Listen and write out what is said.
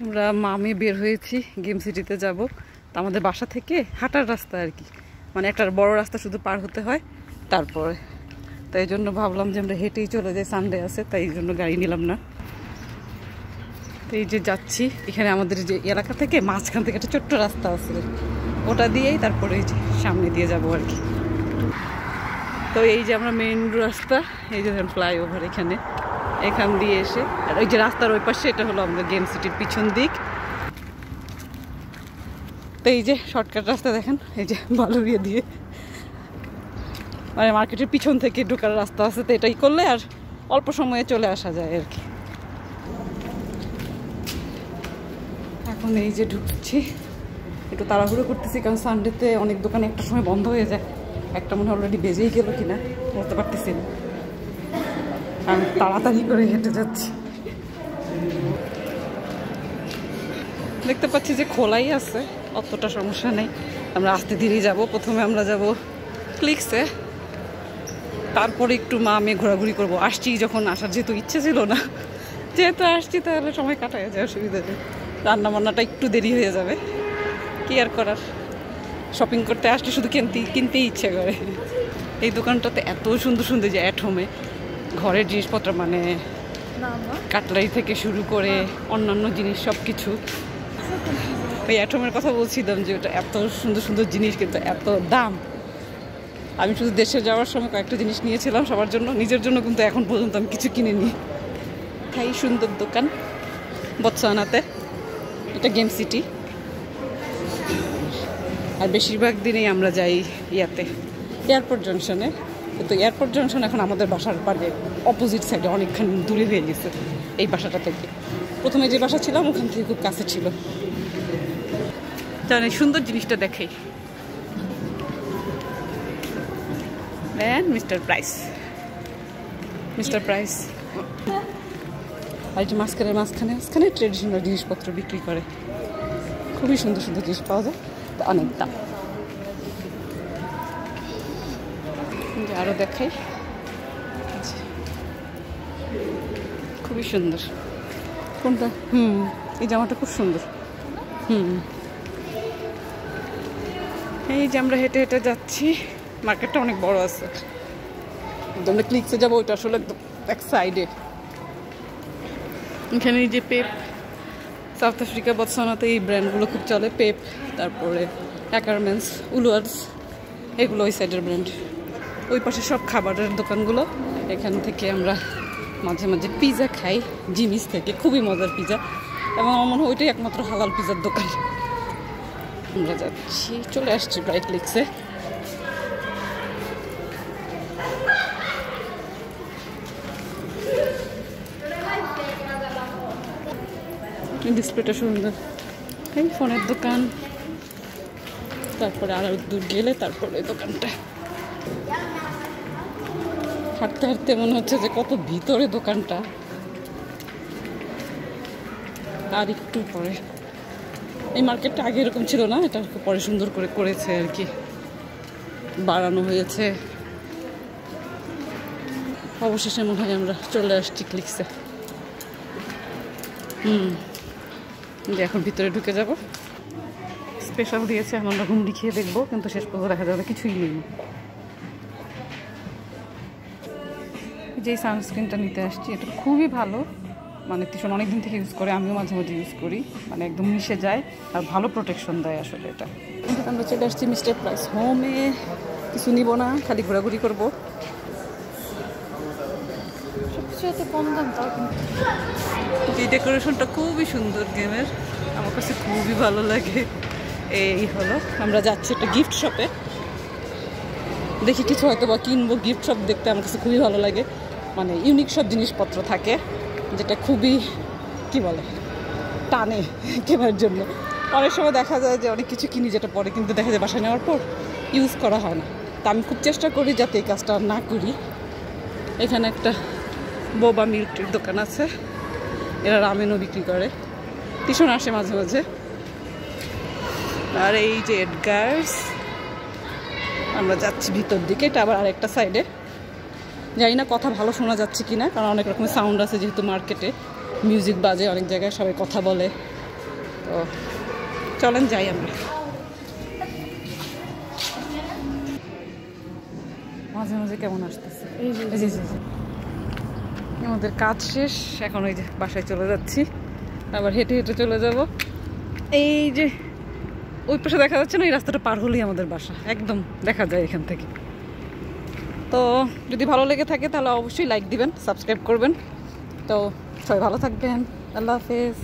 আমরা মামে বের হয়েছি, গেম সিটিতে যাব। তো আমাদের বাসা থেকে হাঁটার রাস্তা আর কি, মানে একটা বড় রাস্তা শুধু পার হতে হয়। তারপরে তাই জন্য ভাবলাম যে আমরা হেঁটেই চলে যাই, সানডে আছে তাই জন্য গাড়ি নিলাম না। তো এই যে যাচ্ছি, এখানে আমাদের যে এলাকা থেকে মাঝখান থেকে একটা ছোট্ট রাস্তা আছে, ওটা দিয়েই তারপরে এই যে সামনে দিয়ে যাব আর কি। তো এই যে আমরা মেইন রাস্তা, এই যে ফ্লাইওভার এখান দিয়ে এসে, আর ওই যে রাস্তার ওই পাশে এটা হলো আমাদের গেম সিটির পিছন দিক। তো এই যে শর্টকাট রাস্তা দেখেন, এই যে বালুরিয়া দিয়ে মানে মার্কেটের পিছন থেকে ঢোকার রাস্তা আছে। তো এটাই করলে আর অল্প সময়ে চলে আসা যায় আর কি। এখন এই যে ঢুকছি, একটু তাড়াহুড়ো করতেছি কারণ সানডেতে অনেক দোকানে একটা সময় বন্ধ হয়ে যায়। একটা মনে হয় অলরেডি বেজেই গেল কিনা বলতে পারতেছি না, আমি তাড়াতাড়ি করে হেঁটে যাচ্ছি। দেখতে পাচ্ছি যে খোলাই আছে, অতটা সমস্যা নেই। আমরা আস্তে ধীরে যাব। প্রথমে আমরা যাব ক্লিক্সে, তারপরে একটু মামে ঘোরাঘুরি করবো। আসছি যখন, আসার যেহেতু ইচ্ছে ছিল না, যেহেতু আসছি তাহলে সময় কাটায় যায়, অসুবিধা নেই। রান্নাবান্নাটা একটু দেরি হয়ে যাবে, কি আর করার। শপিং করতে আসলে শুধু কিনতেই ইচ্ছে করে। এই দোকানটাতে এত সুন্দর সুন্দর যে অ্যাট হোমে ঘরের জিনিসপত্র, মানে কাটলারি থেকে শুরু করে অন্যান্য জিনিস সব কিছু। ওই অ্যাট হোমের কথা বলছিলাম যে ওটা এত সুন্দর সুন্দর জিনিস, কিন্তু এত দাম। আমি শুধু দেশে যাওয়ার সময় কয়েকটা জিনিস নিয়েছিলাম সবার জন্য, নিজের জন্য কিন্তু এখন পর্যন্ত আমি কিছু কিনিনি। তাই সুন্দর দোকান বতসোয়ানাতে, এটা গেম সিটি। আর বেশিরভাগ দিনেই আমরা যাই ইয়াতে, এয়ারপোর্ট জংশনে। কিন্তু এয়ারপোর্ট জংশন এখন আমাদের বাসার মানে অপোজিট সাইডে, অনেকখানি দূরে হয়ে গেছে এই বাসাটা থেকে। প্রথমে যে বাসা ছিলাম ওখান থেকে খুব কাছে ছিল। জানি সুন্দর জিনিসটা দেখেই দেন মিস্টার প্রাইস। আর এই যে মাঝখানে ট্রেডিশনাল জিনিসপত্র বিক্রি করে, খুবই সুন্দর সুন্দর জিনিস পাওয়া যায়, অনেক দাম। আরো দেখাই, খুবই সুন্দর। কোনটা? এই জামাটা খুব সুন্দর। এই যে আমরা হেঁটে হেঁটে যাচ্ছি, মার্কেটটা অনেক বড় আছে। আমরা ক্লিক্সে যাবো, ওইটা আসলে একদম এক সাইডে। এখানে এই যে পেপ, সাউথ আফ্রিকা বতসোয়ানাতে এই ব্র্যান্ডগুলো খুব চলে। পেপ, তারপরে অ্যাকারমেন্স, উলওয়ার্ডস, এগুলো ওই সাইডের ব্র্যান্ড। ওই পাশে সব খাবারের দোকানগুলো। এখান থেকে আমরা মাঝে মাঝে পিৎজা খাই জিনিস থেকে, খুবই মজার পিৎজা, এবং আমার মনে হয় ওইটাই একমাত্র হালাল পিৎজার দোকান। আমরা যাচ্ছি, চলে আসছি প্রায় ক্লিক্সে। ডিসপ্লেটা সুন্দর। এই ফোনের দোকান, তারপরে আরো দূর গেলে তারপরে ওই দোকানটা। হাঁটতে হাঁটতে মনে হচ্ছে যে কত ভিতরে দোকানটা। আর একটু পরে, এই মার্কেটটা আগে এরকম ছিল না, এটা পরে সুন্দর করে করেছে আর কি, বাড়ানো হয়েছে। অবশেষে মনে হয় আমরা চলে আসছি ক্লিক্সে। যে এখন ভিতরে ঢুকে যাব। স্পেশাল দিয়েছে, আমরা ঘুমড়ি খেয়ে দেখবো, কিন্তু শেষ পর্যন্ত দেখা যাবে কিছুই নেই। যে সানস্ক্রিনটা নিতে আসছি, এটা খুবই ভালো, মানে তিশন অনেকদিন থেকে ইউজ করে, আমিও মাঝে মাঝে ইউজ করি, মানে একদম মিশে যায় আর ভালো প্রোটেকশন দেয় আসলে এটা। কিন্তু আমরা চলে আসছি মিস্টার প্রাইস হোমে। কিছু নিব না, খালি ঘোরাঘুরি করবো। সবকিছু এত কম দাম, তাও কিন্তু এই ডেকোরেশনটা খুবই সুন্দর গেমের, আমার কাছে খুবই ভালো লাগে। এই হলো, আমরা যাচ্ছি একটা গিফট শপে, দেখি কিছু হয়তো বা কিনবো। গিফট শপ দেখতে আমার কাছে খুবই ভালো লাগে, মানে ইউনিক সব জিনিসপত্র থাকে, যেটা খুবই কি বলে টানে কেনার জন্য। অনেক সময় দেখা যায় যে অনেক কিছু কিনি যেটা পরে কিন্তু দেখা যায় বাসায় নেওয়ার পর ইউজ করা হয় না। তা আমি খুব চেষ্টা করি যাতে এই কাজটা না করি। এখানে একটা বোবা মিল্কের দোকান আছে, এরা রামেনও বিক্রি করে, টিউশন আসে মাঝে মাঝে। আর এই যে এডগার্স, আমরা যাচ্ছি ভিতর দিকে, এটা আবার আরেকটা সাইডে। জানি না কথা ভালো শোনা যাচ্ছে কিনা, কারণ অনেক রকমের সাউন্ড আছে, যেহেতু মার্কেটে মিউজিক বাজে অনেক জায়গায়, সবাই কথা বলে, তো চলেন যাই আমরা। মাঝে মাঝে কেমন আসতেছে, আমাদের কাজ শেষ, এখন ওই যে বাসায় চলে যাচ্ছি, আবার হেঁটে হেঁটে চলে যাব। এই যে ওই পাশে দেখা যাচ্ছে না, এই রাস্তাটা পার হলেই আমাদের বাসা, একদম দেখা যায় এখান থেকে। তো যদি ভালো লেগে থাকে তাহলে অবশ্যই লাইক দিবেন, সাবস্ক্রাইব করবেন। তো সবাই ভালো থাকবেন, আল্লাহ হাফেজ।